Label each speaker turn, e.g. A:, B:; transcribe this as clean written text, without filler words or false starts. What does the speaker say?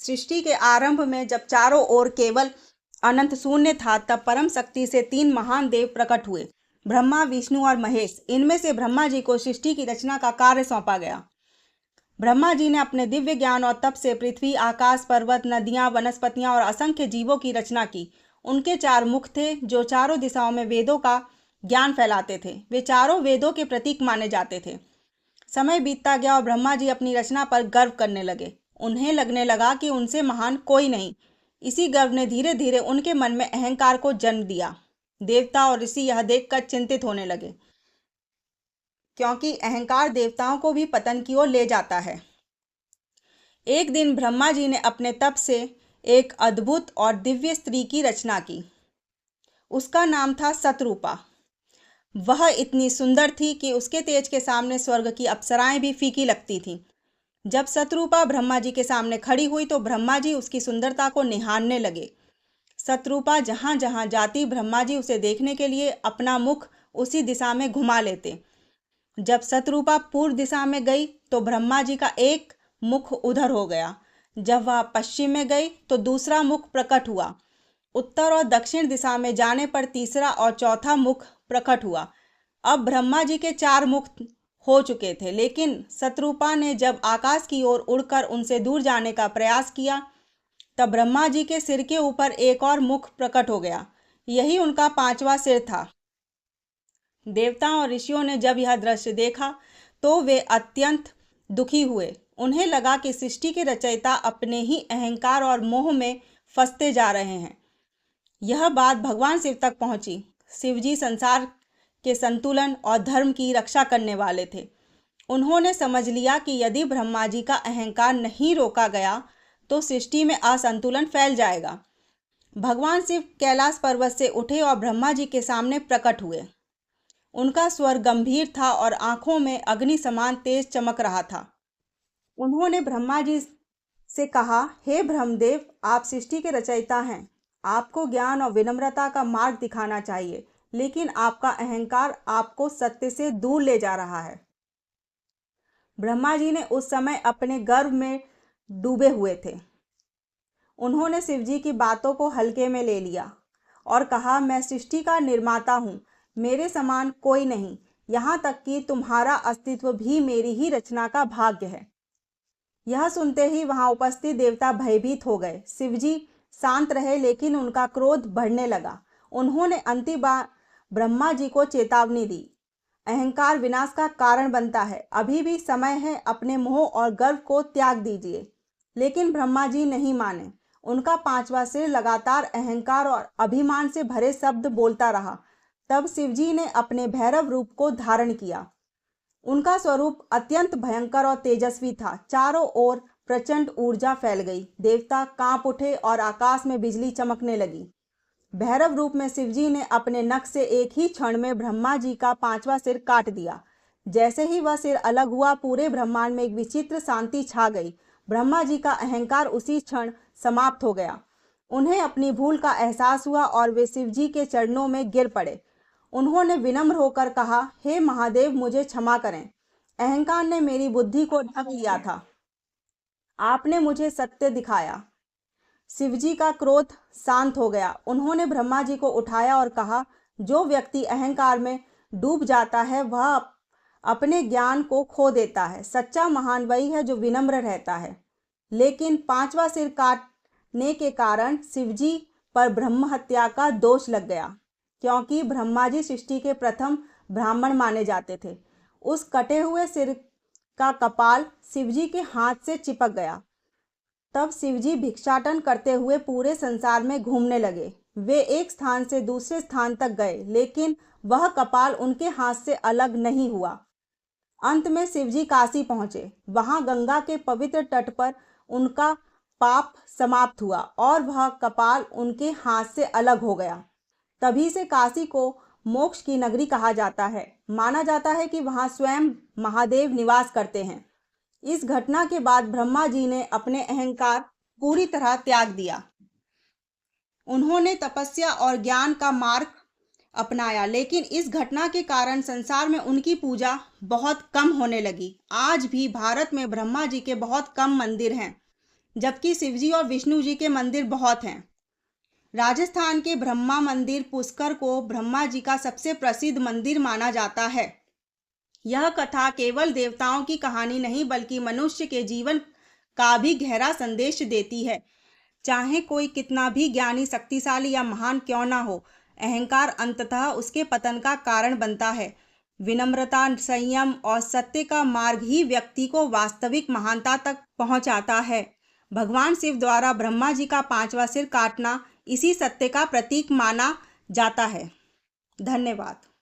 A: सृष्टि के आरंभ में जब चारों ओर केवल अनंत शून्य था, तब परम शक्ति से 3 महान देव प्रकट हुए, ब्रह्मा, विष्णु और महेश। इनमें से ब्रह्मा जी को सृष्टि की रचना का कार्य सौंपा गया। ब्रह्मा जी ने अपने दिव्य ज्ञान और तप से पृथ्वी, आकाश, पर्वत, नदियां, वनस्पतियां और असंख्य जीवों की रचना की। उनके 4 मुख थे जो चारों दिशाओं में वेदों का ज्ञान फैलाते थे। वे चारों वेदों के प्रतीक माने जाते थे। समय बीतता गया और ब्रह्मा जी अपनी रचना पर गर्व करने लगे। उन्हें लगने लगा कि उनसे महान कोई नहीं। इसी गर्व ने धीरे धीरे उनके मन में अहंकार को जन्म दिया। देवता और ऋषि यह देखकर चिंतित होने लगे, क्योंकि अहंकार देवताओं को भी पतन की ओर ले जाता है। एक दिन ब्रह्मा जी ने अपने तप से एक अद्भुत और दिव्य स्त्री की रचना की। उसका नाम था शतरूपा। वह इतनी सुंदर थी कि उसके तेज के सामने स्वर्ग की अप्सराएं भी फीकी लगती थीं। जब शतरूपा ब्रह्मा जी के सामने खड़ी हुई तो ब्रह्मा जी उसकी सुंदरता को निहारने लगे। शतरूपा जहां जहां जाती, ब्रह्मा जी उसे देखने के लिए अपना मुख उसी दिशा में घुमा लेते। जब शतरूपा पूर्व दिशा में गई तो ब्रह्मा जी का एक मुख उधर हो गया। जब वह पश्चिम में गई तो दूसरा मुख प्रकट हुआ। उत्तर और दक्षिण दिशा में जाने पर तीसरा और चौथा मुख प्रकट हुआ। अब ब्रह्मा जी के 4 मुख हो चुके थे, लेकिन शतरूपा ने जब आकाश की ओर उड़कर उनसे दूर जाने का प्रयास किया, तब ब्रह्मा जी के सिर के ऊपर एक और मुख प्रकट हो गया। यही उनका 5वां सिर था। देवताओं और ऋषियों ने जब यह दृश्य देखा तो वे अत्यंत दुखी हुए। उन्हें लगा कि सृष्टि के रचयिता अपने ही अहंकार और मोह में फंसते जा रहे हैं। यह बात भगवान शिव तक पहुंची। शिव जी संसार के संतुलन और धर्म की रक्षा करने वाले थे। उन्होंने समझ लिया कि यदि ब्रह्मा जी का अहंकार नहीं रोका गया तो सृष्टि में असंतुलन फैल जाएगा। भगवान शिव कैलाश पर्वत से उठे और ब्रह्मा जी के सामने प्रकट हुए। उनका स्वर गंभीर था और आंखों में अग्नि समान तेज चमक रहा था। उन्होंने ब्रह्मा जी से कहा, हे ब्रह्मदेव, आप सृष्टि के रचयिता हैं। आपको ज्ञान और विनम्रता का मार्ग दिखाना चाहिए, लेकिन आपका अहंकार आपको सत्य से दूर ले जा रहा है। ब्रह्मा जी ने उस समय अपने गर्व में डूबे हुए थे। उन्होंने शिव जी की बातों को हल्के में ले लिया और कहा, मैं सृष्टि का निर्माता हूँ, मेरे समान कोई नहीं। यहाँ तक कि तुम्हारा अस्तित्व भी मेरी ही रचना का भाग्य है। यह सुनते ही वहां उपस्थित देवता भयभीत हो गए। शिवजी शांत रहे, लेकिन उनका क्रोध बढ़ने लगा। उन्होंने अंतिम बार ब्रह्मा जी को चेतावनी दी, अहंकार विनाश का कारण बनता है, अभी भी समय है, अपने मोह और गर्व को त्याग दीजिए। लेकिन ब्रह्मा जी नहीं माने। उनका 5वां सिर लगातार अहंकार और अभिमान से भरे शब्द बोलता रहा। तब शिवजी ने अपने भैरव रूप को धारण किया। उनका स्वरूप अत्यंत भयंकर और तेजस्वी था। चारों ओर प्रचंड ऊर्जा फैल गई। देवता कांप उठे और आकाश में बिजली चमकने लगी। भैरव रूप में शिवजी ने अपने नख से एक ही क्षण में ब्रह्मा जी का 5वां सिर काट दिया। जैसे ही वह सिर अलग हुआ, पूरे ब्रह्मांड में एक विचित्र शांति छा गई। ब्रह्मा जी का अहंकार उसी क्षण समाप्त हो गया। उन्हें अपनी भूल का एहसास हुआ और वे शिवजी के चरणों में गिर पड़े। उन्होंने विनम्र होकर कहा, हे महादेव, मुझे क्षमा करें। अहंकार ने मेरी बुद्धि को ढक लिया था। आपने मुझे सत्य दिखाया। शिवजी का क्रोध शांत हो गया। उन्होंने ब्रह्मा जी को उठाया और कहा, जो व्यक्ति अहंकार में डूब जाता है वह अपने ज्ञान को खो देता है। सच्चा महान वही है जो विनम्र रहता है। लेकिन 5वां सिर काटने के कारण शिवजी पर ब्रह्म हत्या का दोष लग गया, क्योंकि ब्रह्मा जी सृष्टि के प्रथम ब्राह्मण माने जाते थे। उस कटे हुए सिर का कपाल शिवजी के हाथ से चिपक गया। तब शिवजी भिक्षाटन करते हुए पूरे संसार में घूमने लगे। वे एक स्थान से दूसरे स्थान तक गए, लेकिन वह कपाल उनके हाथ से अलग नहीं हुआ। अंत में शिवजी काशी पहुंचे। वहां गंगा के पवित्र तट पर उनका पाप समाप्त हुआ और वह कपाल उनके हाथ से अलग हो गया। तभी से काशी को मोक्ष की नगरी कहा जाता है। माना जाता है कि वहां स्वयं महादेव निवास करते हैं। इस घटना के बाद ब्रह्मा जी ने अपने अहंकार पूरी तरह त्याग दिया। उन्होंने तपस्या और ज्ञान का मार्ग अपनाया, लेकिन इस घटना के कारण संसार में उनकी पूजा बहुत कम होने लगी। आज भी भारत में ब्रह्मा जी के बहुत कम मंदिर हैं। जबकि शिवजी और विष्णु जी के मंदिर बहुत हैं। राजस्थान के ब्रह्मा मंदिर पुष्कर को ब्रह्मा जी का सबसे प्रसिद्ध मंदिर माना जाता है। यह कथा केवल देवताओं की कहानी नहीं बल्कि मनुष्य के जीवन का भी गहरा संदेश देती है। चाहे कोई कितना भी ज्ञानी, शक्तिशाली या महान क्यों ना हो, अहंकार अंततः उसके पतन का कारण बनता है। विनम्रता, संयम और सत्य का मार्ग ही व्यक्ति को वास्तविक महानता तक पहुंचाता है। भगवान शिव द्वारा ब्रह्मा जी का 5वां सिर काटना इसी सत्य का प्रतीक माना जाता है। धन्यवाद।